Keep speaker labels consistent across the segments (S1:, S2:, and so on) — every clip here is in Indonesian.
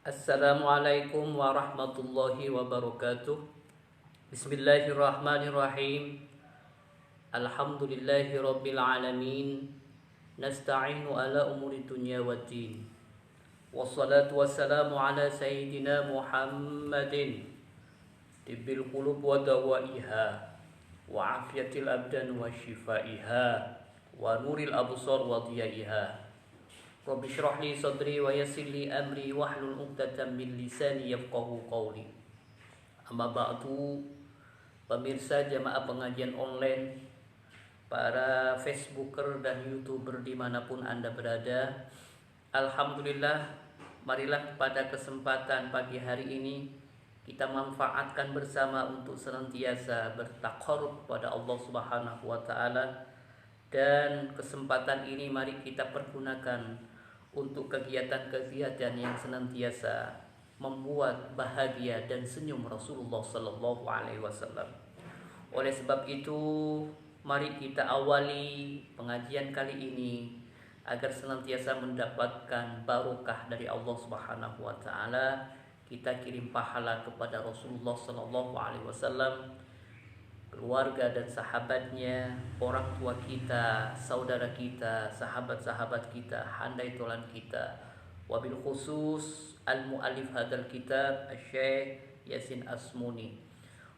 S1: Assalamualaikum warahmatullahi wabarakatuh. Bismillahirrahmanirrahim. Alhamdulillahi rabbil alamin. Nasta'inu ala umuri dunya waddin. Wassalatu wassalamu ala sayyidina Muhammadin tibbil qulub wa dawaiha wa afiyatil abdan wa shifaiha wa nuril absar wa diyaiha. Rabbi shrah li sadri wa yassir li amri wahlul 'uqdatam min lisani yafqahu qawli. Amma ba'du, pemirsa jamaah pengajian online, para Facebooker dan YouTuber dimanapun Anda berada, alhamdulillah, marilah pada kesempatan pagi hari ini kita manfaatkan bersama untuk senantiasa bertaqarrub kepada Allah Subhanahu wa taala. Dan kesempatan ini mari kita pergunakan untuk kegiatan-kegiatan yang senantiasa membuat bahagia dan senyum Rasulullah Sallallahu Alaihi Wasallam. Oleh sebab itu, mari kita awali pengajian kali ini agar senantiasa mendapatkan barokah dari Allah Subhanahu Wa Taala. Kita kirim pahala kepada Rasulullah Sallallahu Alaihi Wasallam, keluarga dan sahabatnya, orang tua kita, saudara kita, sahabat-sahabat kita, handai tolan kita. Wabil khusus al-mu'allif hadal kitab Syekh Yasin Asmuni.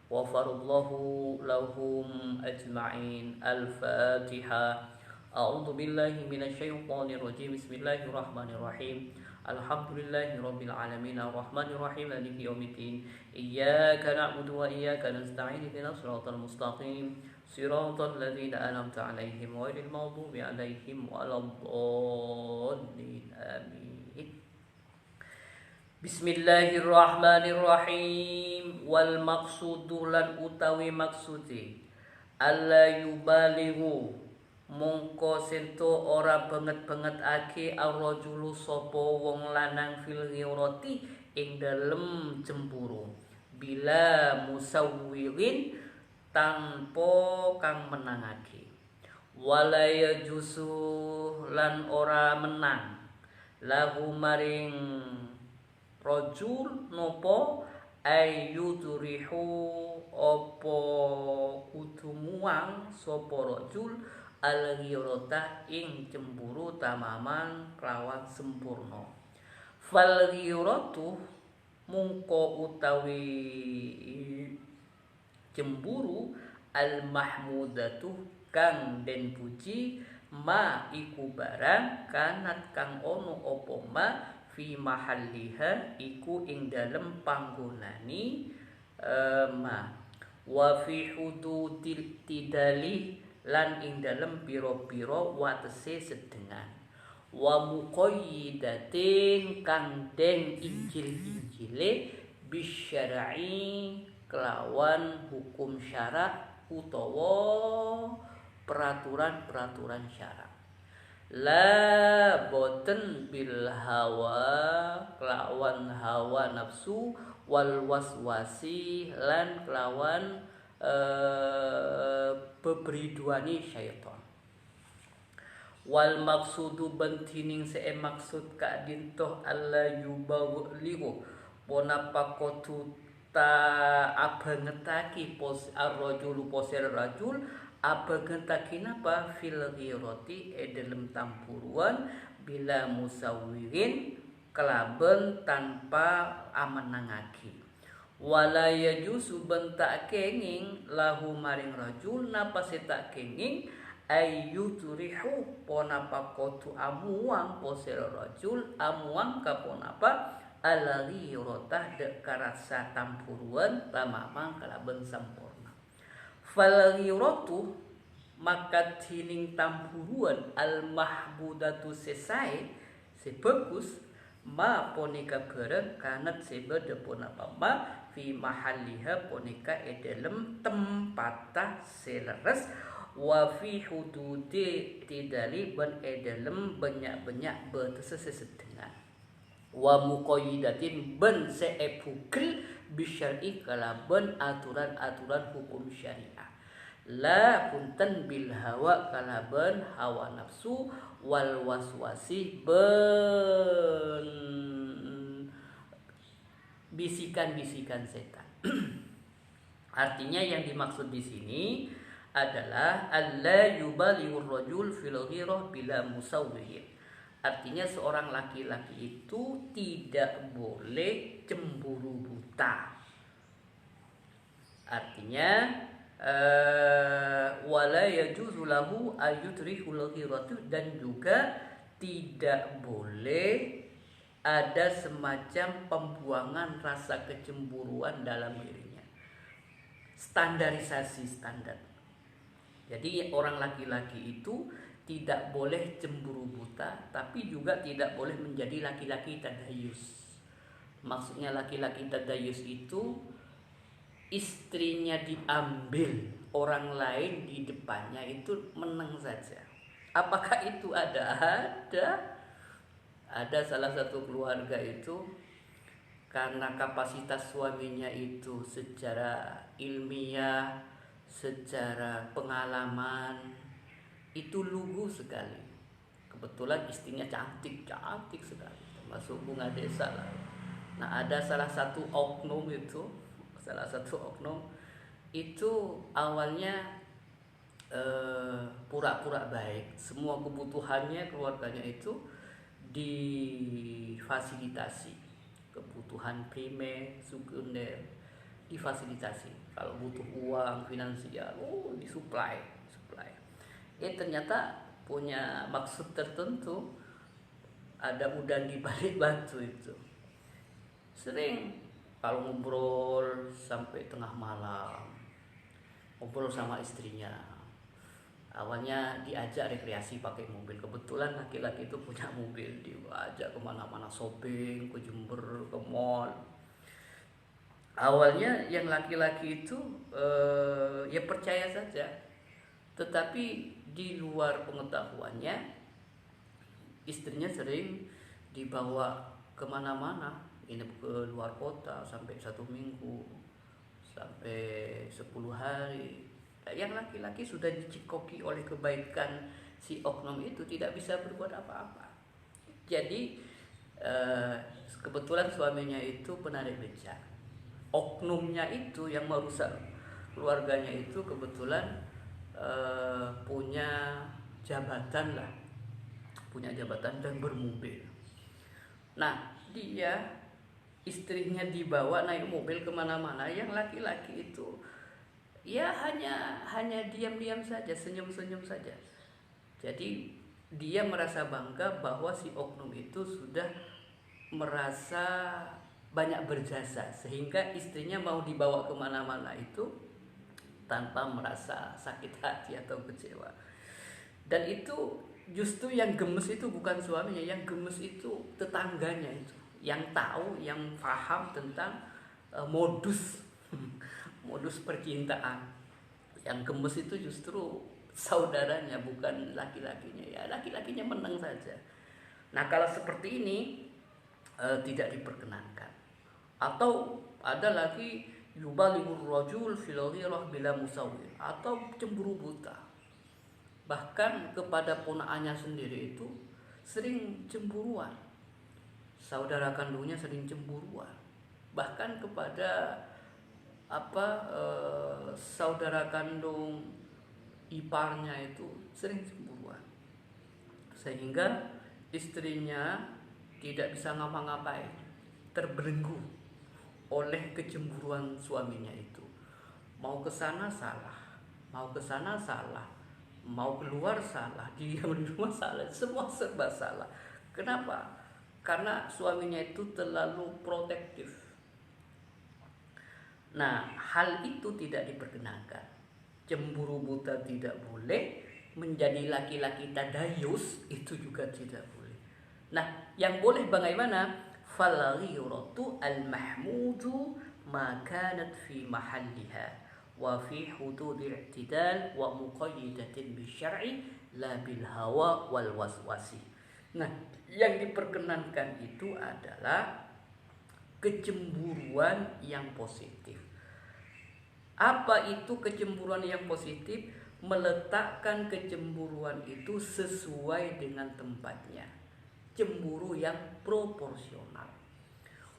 S1: Wafarallahu lahum ajma'in. Al-Fatihah. A'udzu billahi minasyaitonir rajim. Bismillahirrahmanirrahim. Alhamdulillahi rabbil alamin arrahmanir rahim maliki yaumiddin iyyaka na'budu wa iyyaka nasta'in ihdinas siratal mustaqim siratal ladzina an'amta 'alaihim ghairil maghdubi 'alaihim waladdallin amin. Bismillahirrahmanirrahim. Wal maqsudu lan utawi maksudi alla yubalighu mongko sento ora banget ake ar-rajulu sapa wong lanang fil ghirati ing dalem cemburu bila musawwirin tanpa kang menangake wala yajusu lan ora menang lahu maring rajul nopo ayyudrihu apa kudu muang sapa rajul al-ghirata ing cemburu tamaman kelawan sempurna. Fal ghiratu mungko utawi cemburu al-mahmudatu kang den puji ma iku barang kanat kang ono apa ma fi mahalliha iku ing dalem panggonani ma wa fi hududil tidali lan ing dalem pira-pira watese sedengan wa muqayyidatin kang den injil-injile bisyar'i kelawan hukum syarak utawa peraturan-peraturan syarak la boten bil hawa kelawan hawa nafsu wal waswasi lan kelawan bebriduani syaitan. Wal maksudu bentining see maksud ka dintoh alla yubawlihu bonapa kotu ta abangetaki pos ar-rajulu posir rajul abangetaki napa fil ghirati dalam tampuruan bila musawirin kelaben tanpa amenangaki wala yajusu bentak kenging lahu maring rajul napa setak kenging ayyuturihu ponapa kotu amuang posel rajul amuang kaponapa alali rotah dek karasa tampuruan lama mangkalaben sempurna fal ghiratu maka tining tampuruan al mahbudatu sesai sebagus ma ponika bareng kanat sebeda ponapa ma fi mahalliha ponika edalem tempatah seleres wa fi hududi tidali ban edalem banyak-banyak betese sedengan wa muqayyidatin ban seepukil bisyar'i kalaban aturan-aturan hukum syariah la punten bil hawa kalaban hawa nafsu wal waswasi ben bisikan-bisikan setan. Artinya yang dimaksud di sini adalah alla yubalighur rajul fil ghirah bila musawwir. Artinya seorang laki-laki itu tidak boleh cemburu buta. Artinya wala yajuzu lahu ayyutrihul ghiratu, dan juga tidak boleh ada semacam pembuangan rasa kecemburuan dalam dirinya. Standar. Jadi orang laki-laki itu tidak boleh cemburu buta, tapi juga tidak boleh menjadi laki-laki tadayus. Maksudnya laki-laki tadayus itu istrinya diambil orang lain di depannya itu menang saja. Apakah itu ada? Ada salah satu keluarga itu karena kapasitas suaminya itu secara ilmiah, secara pengalaman itu lugu sekali. Kebetulan istrinya cantik sekali, termasuk bunga desa lah. Nah, ada salah satu oknum itu awalnya pura-pura baik, semua kebutuhannya keluarganya itu difasilitasi, kebutuhan primer, sekunder difasilitasi. Kalau butuh uang finansial, disuplai. Ternyata punya maksud tertentu, ada udan di balik batu itu. Sering kalau ngobrol sampai tengah malam, ngobrol sama istrinya. Awalnya diajak rekreasi pakai mobil. Kebetulan laki-laki itu punya mobil, diajak kemana-mana shopping, ke Jember, ke mall. Awalnya yang laki-laki itu ya percaya saja, tetapi di luar pengetahuannya istrinya sering dibawa kemana-mana, ini ke luar kota sampai 1 minggu, sampai 10 hari. Yang laki-laki sudah dicikoki oleh kebaikan si oknum itu tidak bisa berbuat apa-apa. Jadi kebetulan suaminya itu penarik becak. Oknumnya itu yang merusak keluarganya itu kebetulan punya jabatan dan bermobil. Nah, istrinya dibawa naik mobil kemana-mana, yang laki-laki itu ya hanya diam-diam saja, senyum-senyum saja. Jadi dia merasa bangga bahwa si oknum itu sudah merasa banyak berjasa, sehingga istrinya mau dibawa kemana-mana itu tanpa merasa sakit hati atau kecewa. Dan itu justru yang gemes itu bukan suaminya, yang gemes itu tetangganya itu, yang tahu, yang paham tentang modus percintaan. Yang gemes itu justru saudaranya, bukan laki-lakinya. Ya laki-lakinya menang saja. Nah, kalau seperti ini tidak diperkenankan. Atau ada lagi yubalighur rajul fil ghirah bila musawwir, atau cemburu buta. Bahkan kepada ponakannya sendiri itu sering cemburuan. Saudara kandungnya sering cemburuan. Bahkan kepada saudara kandung iparnya itu sering cemburuan, sehingga istrinya tidak bisa ngapa-ngapain, terbelenggu oleh kecemburuan suaminya itu. Mau ke sana salah, mau keluar salah, diam di rumah salah, semua serba salah. Kenapa? Karena suaminya itu terlalu protektif. Nah, hal itu tidak diperkenankan. Cemburu buta tidak boleh, menjadi laki-laki tadayus itu juga tidak boleh. Nah, yang boleh bagaimana? Fal-ghiratu al-mahmudu ma kanat fi mahalliha wa fi hududil i'tidal wa muqayyidatin bisyar'i la bil hawa wal waswasi. Nah, yang diperkenankan itu adalah kecemburuan yang positif. Apa itu kecemburuan yang positif? Meletakkan kecemburuan itu sesuai dengan tempatnya. Cemburu yang proporsional.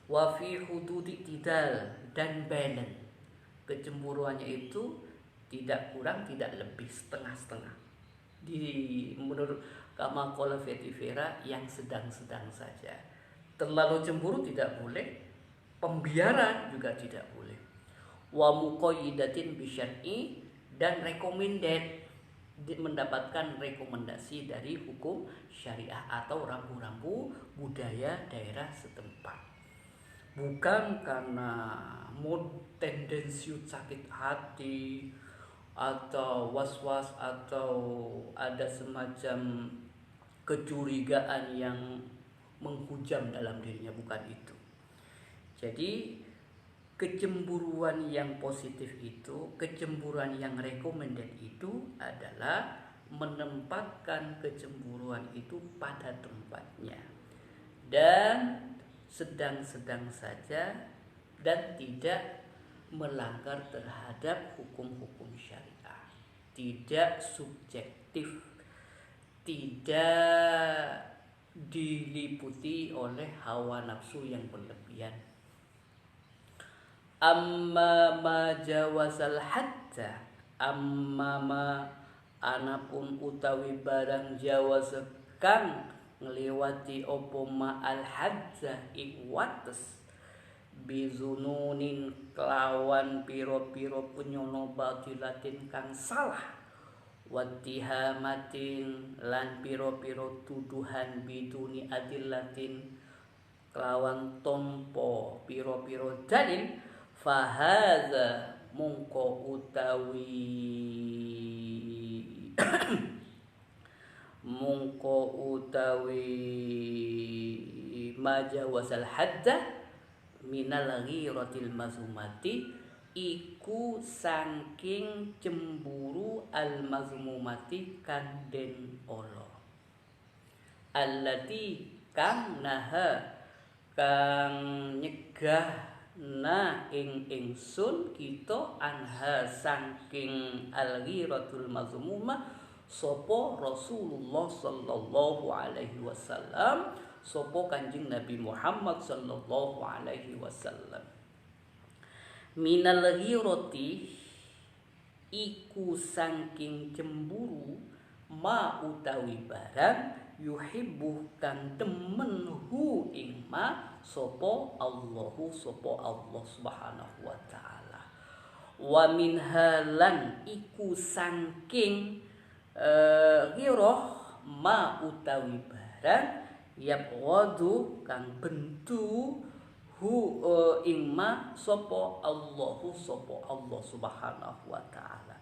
S1: wa fi hududi tidal, dan balance. Kecemburuannya itu tidak kurang tidak lebih, setengah-setengah. Menurut kama qala Vetivera, yang sedang-sedang saja. Terlalu cemburu tidak boleh, pembiaran juga tidak boleh. Wa muqayyidatin bisyar'i, dan recommended, mendapatkan rekomendasi dari hukum syariah atau rambu-rambu budaya daerah setempat. Bukan karena tendensius sakit hati atau was-was atau ada semacam kecurigaan yang menghujam dalam dirinya, bukan itu. Jadi kecemburuan yang positif itu, kecemburuan yang recommended itu adalah menempatkan kecemburuan itu pada tempatnya dan sedang-sedang saja, dan tidak melanggar terhadap hukum-hukum syariah, tidak subjektif, tidak diliputi oleh hawa nafsu yang berlebihan. Amma ma jawazal hatta, amma ma anapun utawi barang jawaz kang ngliwati opo ma al hadza ing wates, bizununin kelawan piro-piro penyono batilatin kang salah, wattihamatin lan piro-piro tuduhan biduni adillatin kelawan tompo piro-piro dalil, fahaza mungko utawi majawazal hadda minal ghiratil mazmumati, iku saking cemburu al mazmumati kang den Allah, allati kang naha kang nyegah na ingsun kita anha saking al ghiratul mazmumah sopo Rasulullah sallallahu alaihi wasallam, sopo Kanjeng Nabi Muhammad sallallahu alaihi wasallam. Minal ghirati, iku saking cemburu, ma utawi barang, yuhibbu kang demen hu ing ma sopo Allahu, sopo Allah subhanahu wa ta'ala. Wa min halan iku saking ghirah, ma utawi barang, yabghadu kang bentu hu ing ma sopo Allahu, sopo Allah subhanahu wa ta'ala.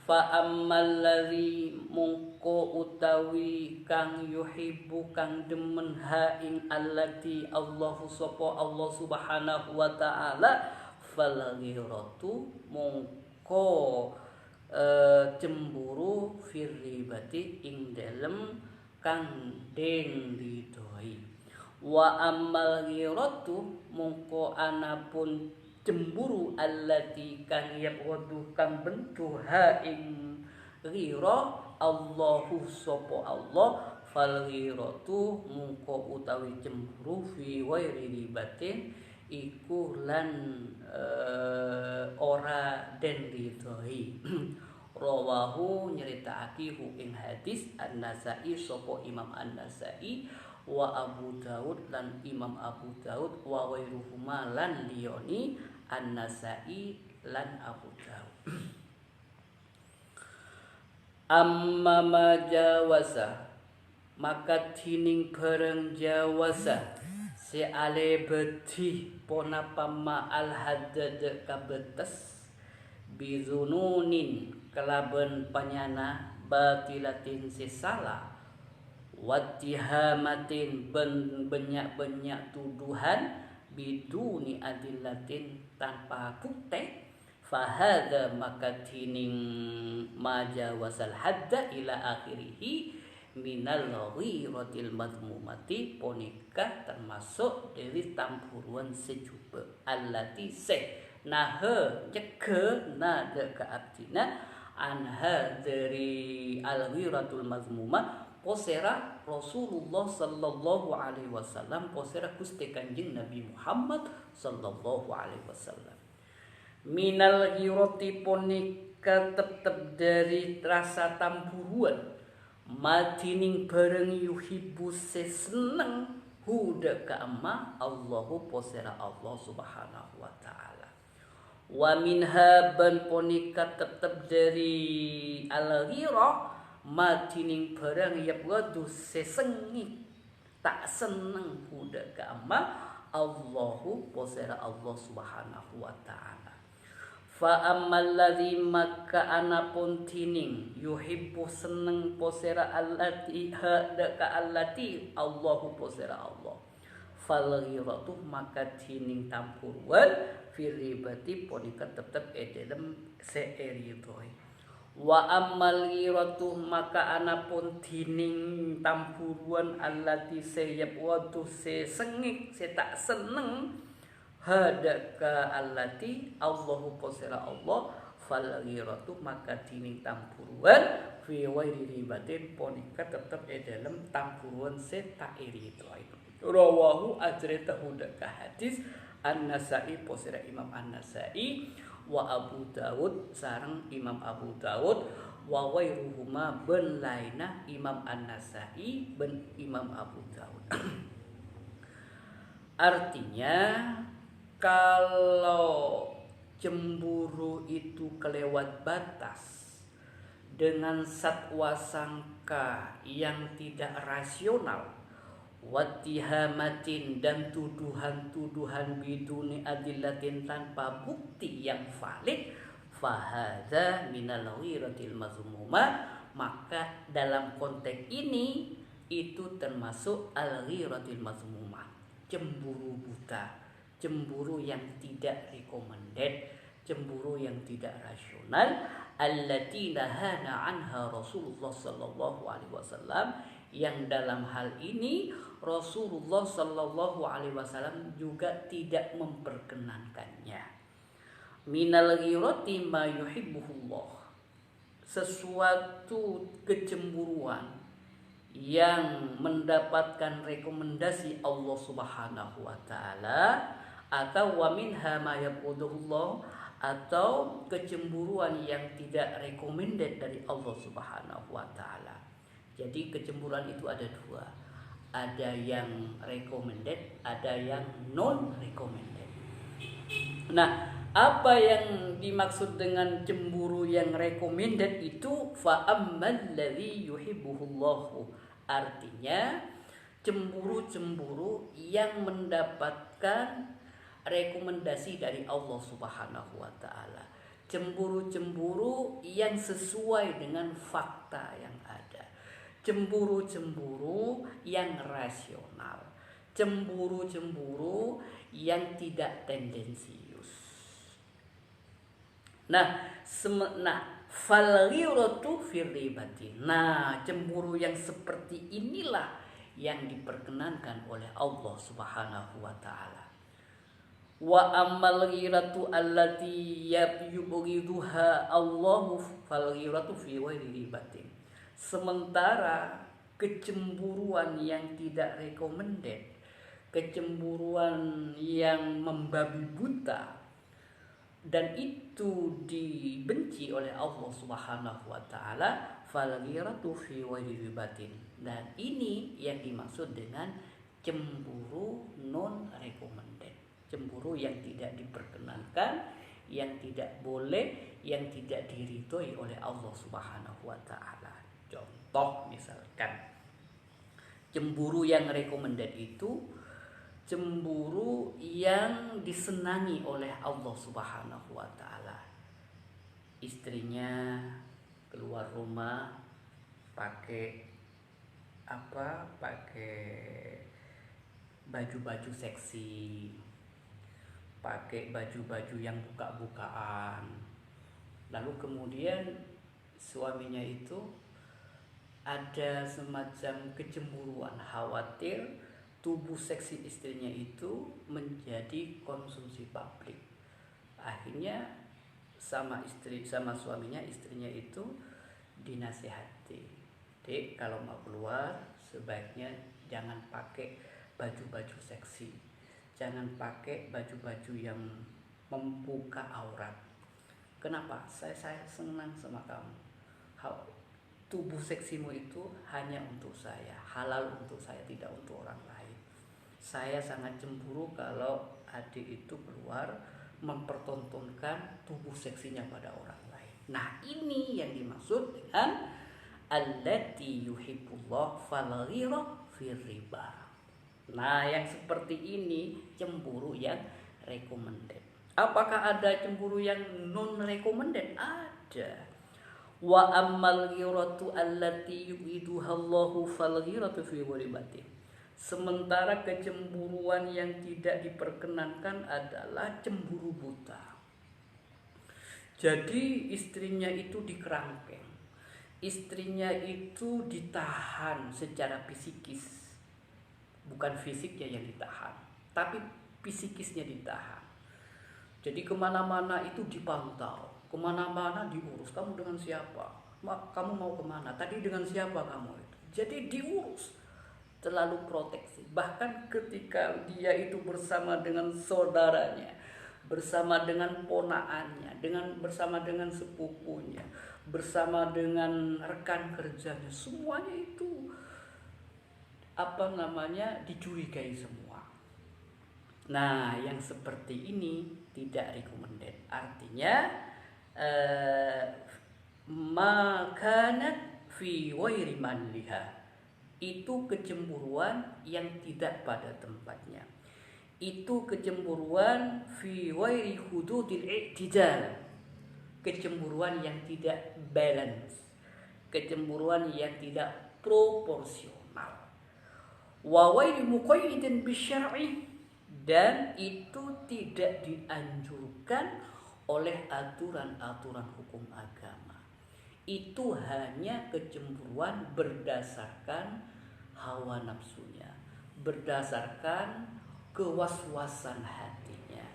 S1: Fa ammal ladzi mungko utawi kang yuhibbu kang demen ha ing allati Allahu, sopo Allah subhanahu wa ta'ala, fal ghiratu mungko cemburu firribati ing dalem kang den ridhoi. Wa ammal ghiratu mungko anapun cemburu allati kang yabghadu kang bentu ha ing ghira Allahu, sopo Allah, fal ghiratu mungko utawi cemburu fi wairi ribatin, iku lan ora den ridhoi. Rawahu nyeritakake hu ing hadis An-Nasai, sopo Imam An-Nasai, wa Abu Daud lan Imam Abu Daud, wa wairuhuma lan liyoni An-Nasai lan Abu Daud. Amma ma jawasa, maka tining bareng jawasa, si ale betih ponapa ma al haddad kabetes, bizununin kelaben panyana, batilatin si salah, wattihamatin benyak-benyak tuduhan, biduni adillatin tanpa bukti, fahadha maka tining majawazal hadda ila akhirihi minal ghiratil madmumati, ponika termasuk dari tampuruan sejuba allati naha nyeke na deka abdina anha dari al ghiratul mazmumah posera Rasulullah sallallahu alaihi wasallam posera Gusti Kanjeng Nabi Muhammad sallallahu alaihi wasallam. Minal hiroti ponika tetep dari rasa tamburuan madining bareng yuhibbu seneng huda kama Allahu posera Allah subhanahu wa ta'ala. Wa minha ban ponika tetep dari al-ghirah madining barang yabghadu sesengi tak seneng huda kama Allahu posera Allah subhanahu wa ta'ala. Fa ammal ladzi maka anapun tining yuhibbu seneng posera allati hada ka allati Allahu posera Allah. Fal ghiratu maka tining tampuruan firibati ponika tetep edelem seeridoi. Wa ammal ghiratu maka anapun tining tampuruan allati sayab wadu sesengik setak seneng hadaka allati Allahu posera Allah fal ghiratu maka tining tampuruan fi wairi ribatin ponika tetep dalam tampuruan setak eridoi. Rawahu ajretahu daka hadis An-Nasai posera Imam An-Nasai wa Abu Dawud sareng Imam Abu Dawud wa wairuhuma ben laina Imam An-Nasai ben Imam Abu Dawud. Artinya kalau cemburu itu kelewat batas dengan satwa sangka yang tidak rasional, wattihamatin dan tuduhan-tuduhan biduni adillatin tanpa bukti yang valid, fahadza minal ghiratil mazmumah, maka dalam konteks ini itu termasuk al-ghiratil mazmumah, cemburu buta, cemburu yang tidak recommended, cemburu yang tidak rasional, allati nahana anha Rasulullah sallallahu alaihi wasallam, yang dalam hal ini Rasulullah sallallahu alaihi wasallam juga tidak memperkenankannya. Minal ghirati ma yuhibbuhullah, sesuatu kecemburuan yang mendapatkan rekomendasi Allah Subhanahu wa taala, atau wa minha ma yabghudullah, atau kecemburuan yang tidak recommended dari Allah Subhanahu wa taala. Jadi kecemburuan itu ada dua. Ada yang recommended, ada yang non recommended. Nah, apa yang dimaksud dengan cemburu yang recommended itu fa ammal ladzi yuhibbuhullahu, artinya cemburu-cemburu yang mendapatkan rekomendasi dari Allah Subhanahu wa taala. Cemburu-cemburu yang sesuai dengan fakta yang ada. Cemburu-cemburu yang rasional. Cemburu-cemburu yang tidak tendensius. Nah, fal ghiratu fir ribati. Nah, cemburu yang seperti inilah yang diperkenankan oleh Allah Subhanahu wa taala. Wa ammal ghiratu allati yubghiduha Allahu fal ghiratu fi ghairi ribatin. Sementara kecemburuan yang tidak recommended, kecemburuan yang membabi buta, dan itu dibenci oleh Allah Subhanahu wa taala, fal ghiratu fi ghairi ribatin. Dan ini yang dimaksud dengan cemburu non recommended, cemburu yang tidak diperkenankan, yang tidak boleh, yang tidak diridhoi oleh Allah Subhanahu wa taala. Contoh misalkan cemburu yang recommended itu cemburu yang disenangi oleh Allah Subhanahu wa taala. Istrinya keluar rumah pakai baju-baju seksi, pakai baju-baju yang buka-bukaan. Lalu kemudian suaminya itu ada semacam kecemburuan, khawatir tubuh seksi istrinya itu menjadi konsumsi publik. Akhirnya sama suaminya, istrinya itu dinasihati, "Dek, kalau mau keluar sebaiknya jangan pakai baju-baju seksi, jangan pakai baju-baju yang membuka aurat. Kenapa? Saya senang sama kamu. Tubuh seksimu itu hanya untuk saya, halal untuk saya, tidak untuk orang lain. Saya sangat cemburu kalau adik itu keluar mempertontonkan tubuh seksinya pada orang lain. Nah, ini yang dimaksud dengan allati yuhibbullah fal ghira fir riba. Nah, yang seperti ini cemburu yang recommended. Apakah ada cemburu yang non recommended? Ada. Wa ammal ghiratu allati yu'iduhallahu fal ghiratu fi ghuribati. Sementara kecemburuan yang tidak diperkenankan adalah cemburu buta. Jadi istrinya itu dikerangkeng, istrinya itu ditahan secara psikis, bukan fisiknya yang ditahan, tapi psikisnya ditahan. Jadi kemana-mana itu dipantau, kemana-mana diurus. Kamu dengan siapa? Kamu mau kemana? Tadi dengan siapa kamu itu? Jadi diurus, terlalu proteksi. Bahkan ketika dia itu bersama dengan saudaranya, bersama dengan ponaannya, bersama dengan sepupunya, bersama dengan rekan kerjanya, semuanya itu dicurigai semua. Nah, yang seperti ini tidak recommended. Artinya makanat fi ghairi manliha, itu kecemburuan yang tidak pada tempatnya. Itu kecemburuan fi ghairi hududil i'tidal, kecemburuan yang tidak balance, kecemburuan yang tidak proporsional. Wa ghairi muqayyidin bisyar'i, dan itu tidak dianjurkan oleh aturan-aturan hukum agama. Itu hanya kecemburuan berdasarkan hawa nafsunya, berdasarkan kewaswasan hatinya.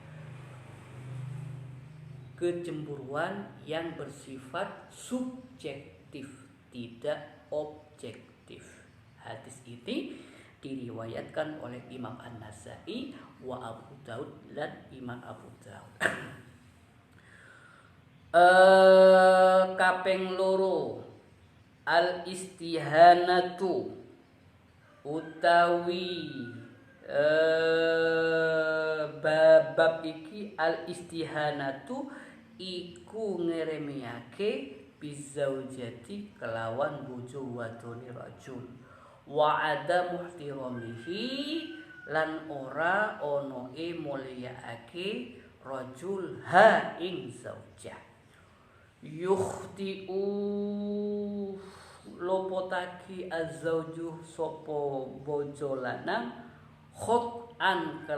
S1: Kecemburuan yang bersifat subjektif, tidak objektif. Hadis ini diriwayatkan oleh Imam An-Nasai wa Abu Daud dan Imam Abu Daud. Kaping loro, al istihanatu utawi bab iki al istihanatu iku ngremehake bizaujati kelawan bojo wadone rajul, wa ada muhtiramihi lan ora ono mulyaake rajul ha ing zaujah. Yukhti'u lopotaki azzaujuh sopo bojo lanang khot'an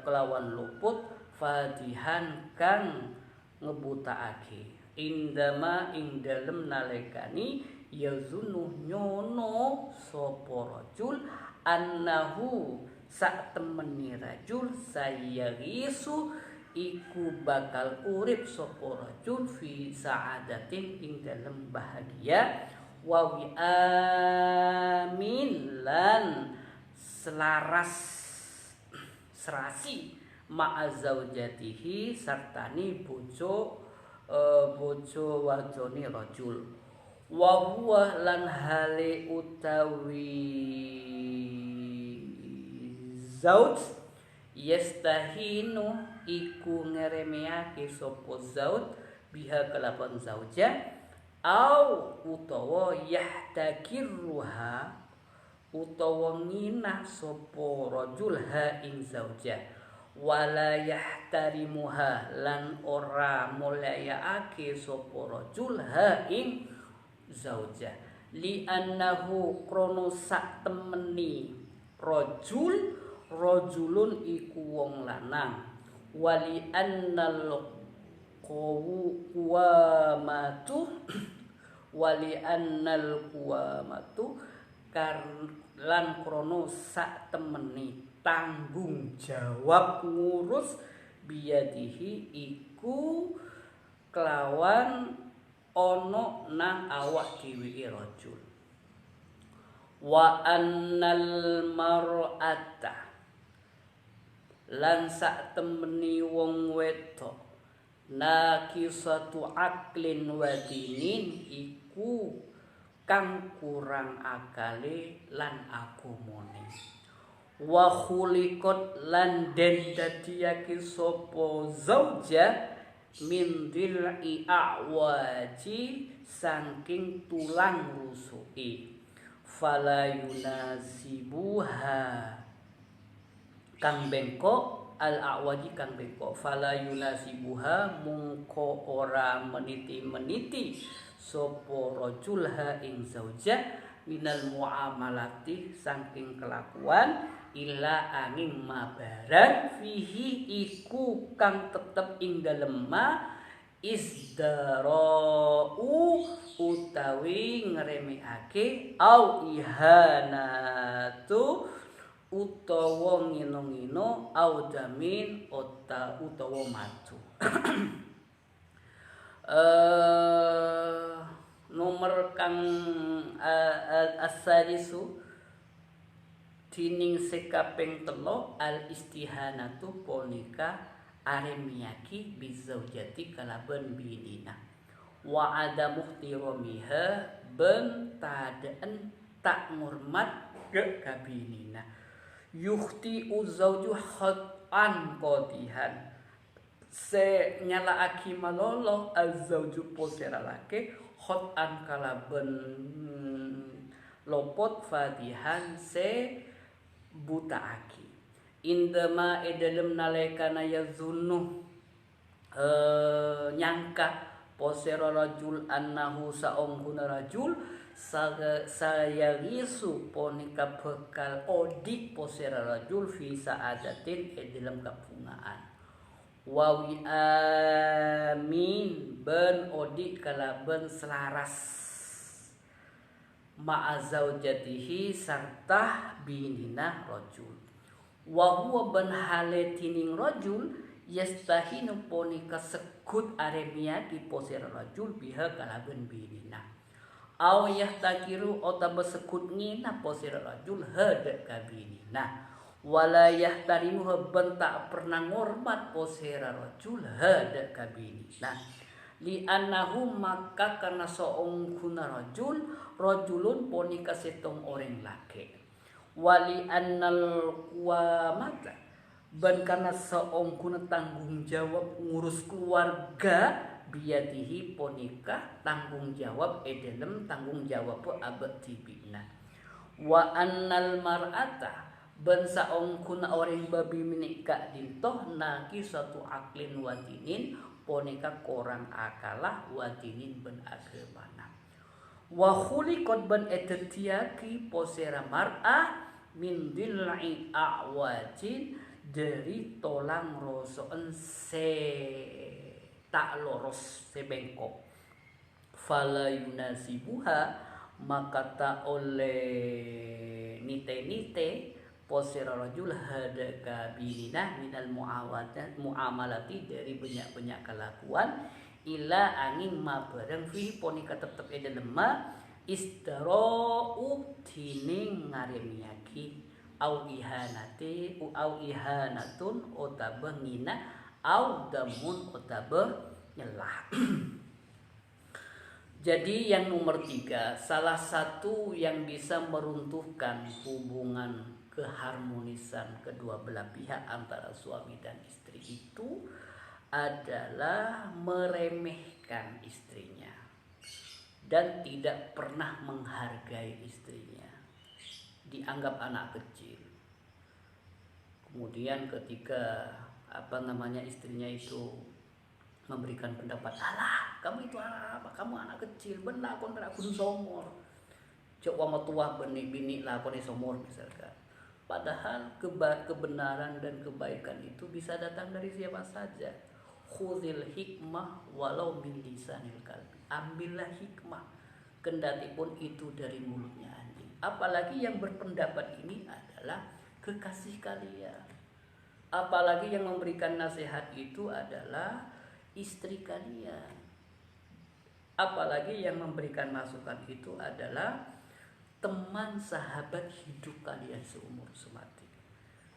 S1: kelawan luput fadihan kang ngebutaake indama ing dalem nalekani yazunnu nyono sopo rajul annahu sak temeni rajul sayyisu iku bakal urip sapa rajul fi sa'adatin ing dalem bahagia wa wi amin lan selaras serasi ma'azaujatihi sartani bojo wadone rajul wa huwa lan hale utawi zauj yastahinu iku ngeremeake sapa zauj biha kelapan zauja au utawa yahtakirruha utawa nginah sapa rajul ha ing zauja wala yahtarimuha lan ora mulyaake sapa rajul ha ing zauja li annahu krono sak temeni rajulun iku wong lanang wali annal quwamatu lan krono sak temeni tanggung jawab ngurus biyadihi iku kelawan ono nang awak dhewe rajul wa annal mar'ata lan sak temeni wong wedok nakisatu aklin wa dinin iku kang kurang akale lan agamane wa khuliqat lan den dadiyake sapa zauja min dil'i a'waji saking tulang rusuki fala yunasibuha kang bengkok al-a'waji kang bengkok fala yunasibuha mungko ora meniti-meniti sapa rajulha ing zaujah minal muamalati saking kelakuan illa angin mabaran fihi iku kang tetep ing dalem ma isdarau utawi ngremehake au ihanatu utawa ngino-ngino au damin utawa matu. Nomor kang asalisu dining sekaping telo al istihanatu ponika aremiyaki bizaujati kalaban binina wa ada muhtiramiha ben tadaan tak ngurmat ke kabinina yukhti uzauju khat'an qadihan se nyala aki malolo azauju posera lake khat'an kalaben lopot fadihan se buta aki indama edalem nalekana yazunnu nyangka posera rajul annahu saongkuna rajul saya risu ponika bekal odi posera rajul fi saadatin dalam kabungaan wawi amin ben odi kalaben selaras ma'azaujatihi sarta binina rajul wa huwa ben hale tining rajul yastahinu ponika sekut aremia di posera rajul biha kalaben binina aw yahtakiru ota besekut ngina posira rajul hada kabinina wala yahtarimu ben tak pernah ngormat posira rajul hada kabinina li annahu maka karena soong kuna rajulun ponika setong orang laki wali annal qawamata ben karena soong kuna tanggung jawab ngurus keluarga biyadihi ponika tanggung jawab edelem tanggung jawab abad tibina wa annal mar'ata ben saongkuna orang babi menikah dintoh naki satu aklin wadinin ponika korang akalah wadinin ben agamana wa khuliqat ben etetiaki posera mar'ah min dil'i a'wajin dari tolang rosoen se tak loros sebengkok fala yunasibuha maka tak oleh nite-nite posera rajul hada kabinina minal muamalati dari banyak-banyak kelakuan ila angin ma barang fi ponika tetep dalam ma istarau tining ngaremiyaki au ihanatun otabah ngina au damun otabah nyelah. Jadi yang nomor 3, salah satu yang bisa meruntuhkan hubungan keharmonisan kedua belah pihak antara suami dan istri itu adalah meremehkan istrinya dan tidak pernah menghargai istrinya, dianggap anak kecil. Kemudian ketika istrinya itu memberikan pendapat, alah kamu itu anak apa, kamu anak kecil, benar kon kudu somor, cok wama tua bini lah kon somor misalkan. Padahal kebenaran dan kebaikan itu bisa datang dari siapa saja. Khudhil hikmah walau min lisanil kalbi, ambillah hikmah kendati pun itu dari mulutnya anjing. Apalagi yang berpendapat ini adalah kekasih kalian. Apalagi yang memberikan nasihat itu adalah istri kalian. Apalagi yang memberikan masukan itu adalah teman sahabat hidup kalian seumur semati.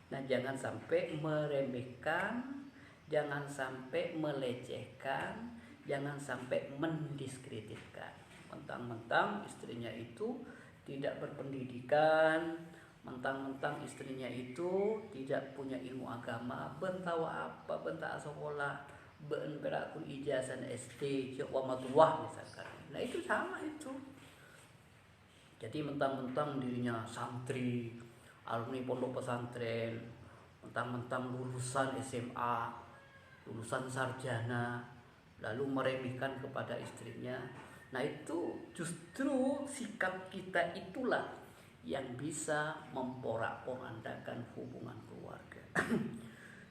S1: Nah, jangan sampai meremehkan, jangan sampai melecehkan, jangan sampai mendiskreditkan. Mentang-mentang istrinya itu tidak berpendidikan, mentang-mentang istrinya itu tidak punya ilmu agama, bentawa apa, bentak sekolah, berakun ijazah SD, wamatullah misalkan. Nah itu sama itu. Jadi mentang-mentang dirinya santri, alumni pondok pesantren, mentang-mentang lulusan SMA, lulusan sarjana, lalu meremehkan kepada istrinya. Nah itu justru sikap kita itulah yang bisa memporak-porandakan hubungan keluarga.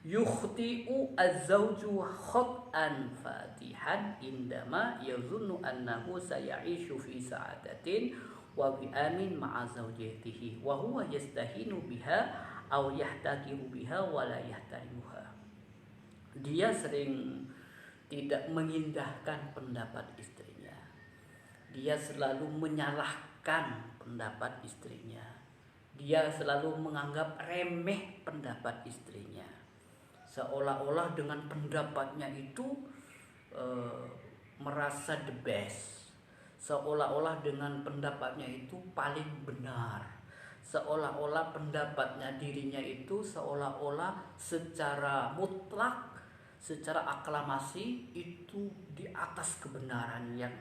S1: Yukhti'u az-zawju khat'an fatihan indama yazunnu annahu saya'ishu fi sa'adatin wa bi amin ma'a zawjatihi wa huwa yastahinu biha aw yahtakiru biha wa la yahtarimuha. Dia sering tidak mengindahkan pendapat istrinya. Dia selalu menyalahkan pendapat istrinya. Dia selalu menganggap remeh pendapat istrinya. Seolah-olah dengan pendapatnya itu merasa the best. Seolah-olah dengan pendapatnya itu paling benar. Seolah-olah pendapatnya dirinya itu seolah-olah secara mutlak, secara aklamasi itu di atas kebenaran yang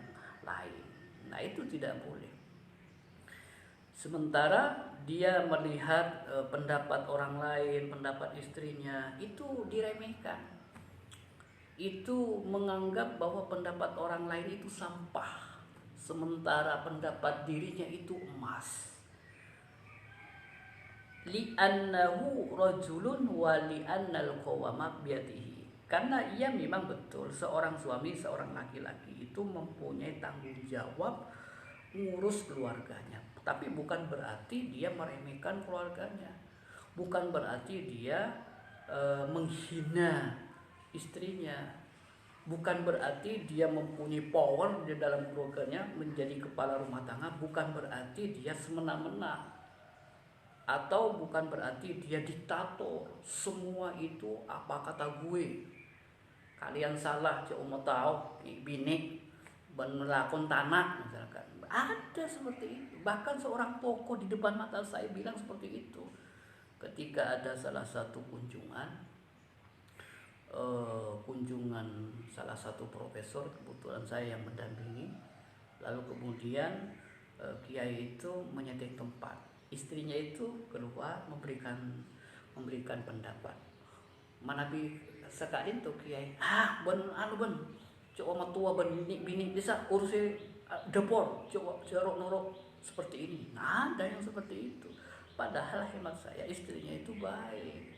S1: lain. Nah itu tidak boleh. Sementara dia melihat pendapat orang lain, pendapat istrinya itu diremehkan. Itu menganggap bahwa pendapat orang lain itu sampah, sementara pendapat dirinya itu emas. Li'annahu rajulun wa li'annal qawama biyadihi. Karena ia memang betul seorang suami, seorang laki-laki itu mempunyai tanggung jawab ngurus keluarganya. Tapi bukan berarti dia meremehkan keluarganya. Bukan berarti dia menghina istrinya. Bukan berarti dia mempunyai power di dalam keluarganya menjadi kepala rumah tangga. Bukan berarti dia semena-mena. Atau bukan berarti dia diktator. Semua itu apa kata gue. Kalian salah, cik mau tahu, bini melakon tanah misalkan. Ada seperti itu. Bahkan seorang tokoh di depan mata saya bilang seperti itu. Ketika ada salah satu kunjungan salah satu profesor, kebetulan saya yang mendampingi. Lalu kemudian kiai itu menyeting tempat. Istrinya itu keluar memberikan pendapat. Manabi sekali tuh kiai, ben coba tua bini bisa urusi dapur, coba jorok norok seperti ini. Nah, ada yang seperti itu. Padahal hemat saya istrinya itu baik.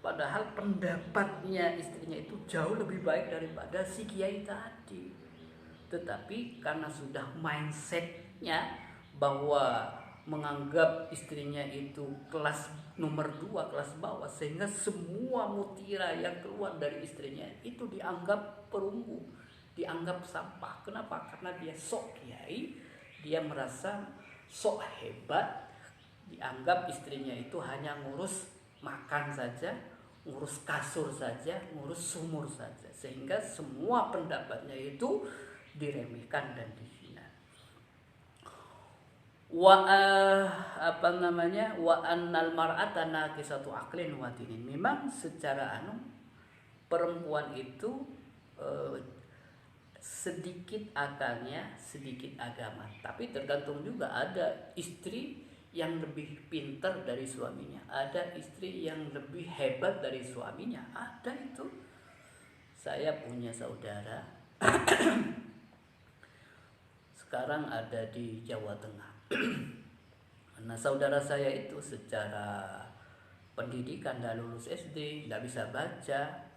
S1: Padahal pendapatnya istrinya itu jauh lebih baik daripada si kiai tadi. Tetapi karena sudah mindsetnya bahwa menganggap istrinya itu kelas nomor 2, kelas bawah, sehingga semua mutiara yang keluar dari istrinya itu dianggap perunggu, dianggap sampah. Kenapa? Karena dia sok kiai, dia merasa sok hebat, dianggap istrinya itu hanya ngurus makan saja, ngurus kasur saja, ngurus sumur saja, sehingga semua pendapatnya itu diremehkan dan dihina. Wa annal mar'ata naqisatu aqlin wa dinin. Memang secara perempuan itu sedikit akalnya, sedikit agama. Tapi tergantung juga, ada istri yang lebih pintar dari suaminya, ada istri yang lebih hebat dari suaminya, ada itu. Saya punya saudara sekarang ada di Jawa Tengah. Nah, saudara saya itu secara pendidikan dah lulus SD, tidak bisa baca.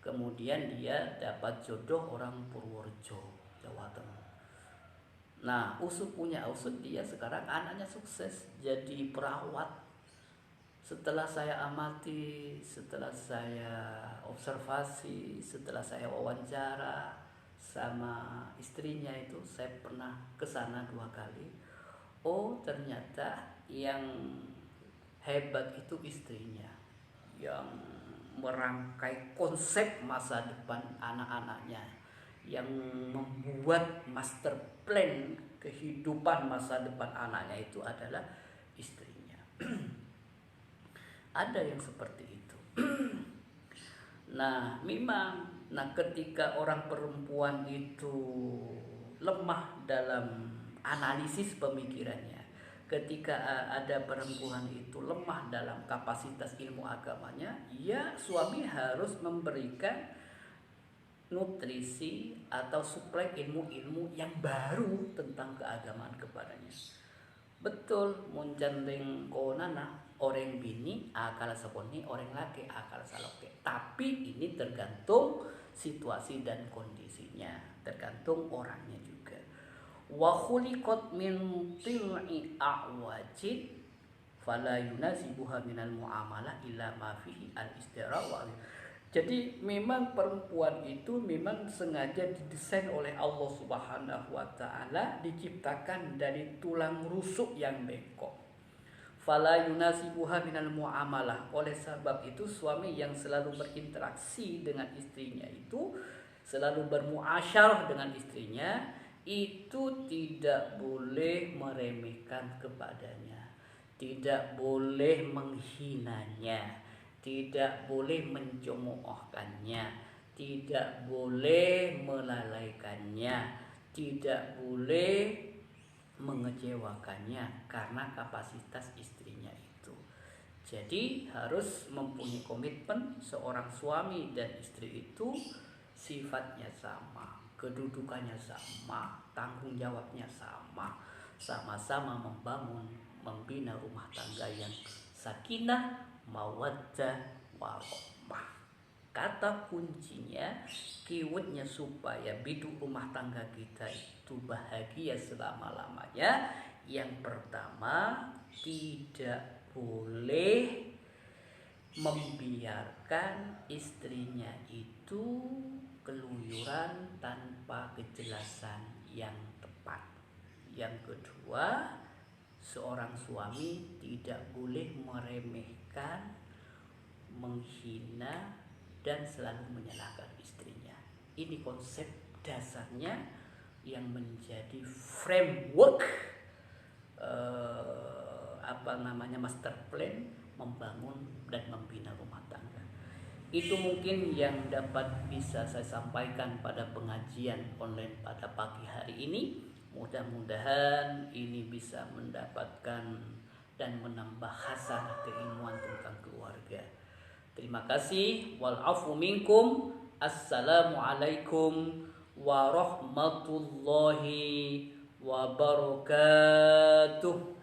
S1: Kemudian dia dapat jodoh orang Purworejo, Jawa Tengah. Nah, usut dia sekarang anaknya sukses jadi perawat. Setelah saya amati, setelah saya observasi, setelah saya wawancara sama istrinya itu, saya pernah ke sana 2 kali. oh ternyata yang hebat itu istrinya, yang merangkai konsep masa depan anak-anaknya, yang membuat master plan kehidupan masa depan anaknya itu adalah istrinya. Ada yang seperti itu. Nah, memang, ketika orang perempuan itu lemah dalam analisis pemikirannya, ketika ada perempuan itu lemah dalam kapasitas ilmu agamanya, ya suami harus memberikan nutrisi atau suplai ilmu-ilmu yang baru tentang keagamaan kepadanya. Betul, muncandeng konana orang bini akal seponi, orang laki akal saloke. Tapi ini tergantung situasi dan kondisinya, tergantung orangnya juga. Wa khuliqat min til'i a'wajid fala yunasibuha minal muamalah illa ma fihi al-istira wa. Jadi memang perempuan itu memang sengaja didesain oleh Allah Subhanahu wa taala, diciptakan dari tulang rusuk yang bengkok. Fala yunasibuha minal muamalah. Oleh sebab itu suami yang selalu berinteraksi dengan istrinya itu, selalu bermuasyarah dengan istrinya, itu tidak boleh meremehkan kepadanya, tidak boleh menghinanya, tidak boleh mencemoohkannya, tidak boleh melalaikannya, tidak boleh mengecewakannya karena kapasitas istrinya itu. Jadi harus mempunyai komitmen seorang suami dan istri itu sifatnya sama, kedudukannya sama, tanggung jawabnya sama, sama-sama membangun, membina rumah tangga yang sakinah, mawaddah, warahmah. Kata kuncinya, keywordnya supaya hidup rumah tangga kita itu bahagia selama-lamanya. Yang pertama, tidak boleh membiarkan istrinya itu keluyuran tanpa kejelasan yang tepat. Yang kedua, seorang suami tidak boleh meremehkan, menghina, dan selalu menyalahkan istrinya. Ini konsep dasarnya yang menjadi framework master plan membangun dan membina rumah tangga. Itu mungkin yang dapat bisa saya sampaikan pada pengajian online pada pagi hari ini. Mudah-mudahan ini bisa mendapatkan dan menambah hasanah keilmuan tentang keluarga. Terima kasih. Wal afu minkum. Assalamualaikum warahmatullahi wabarakatuh.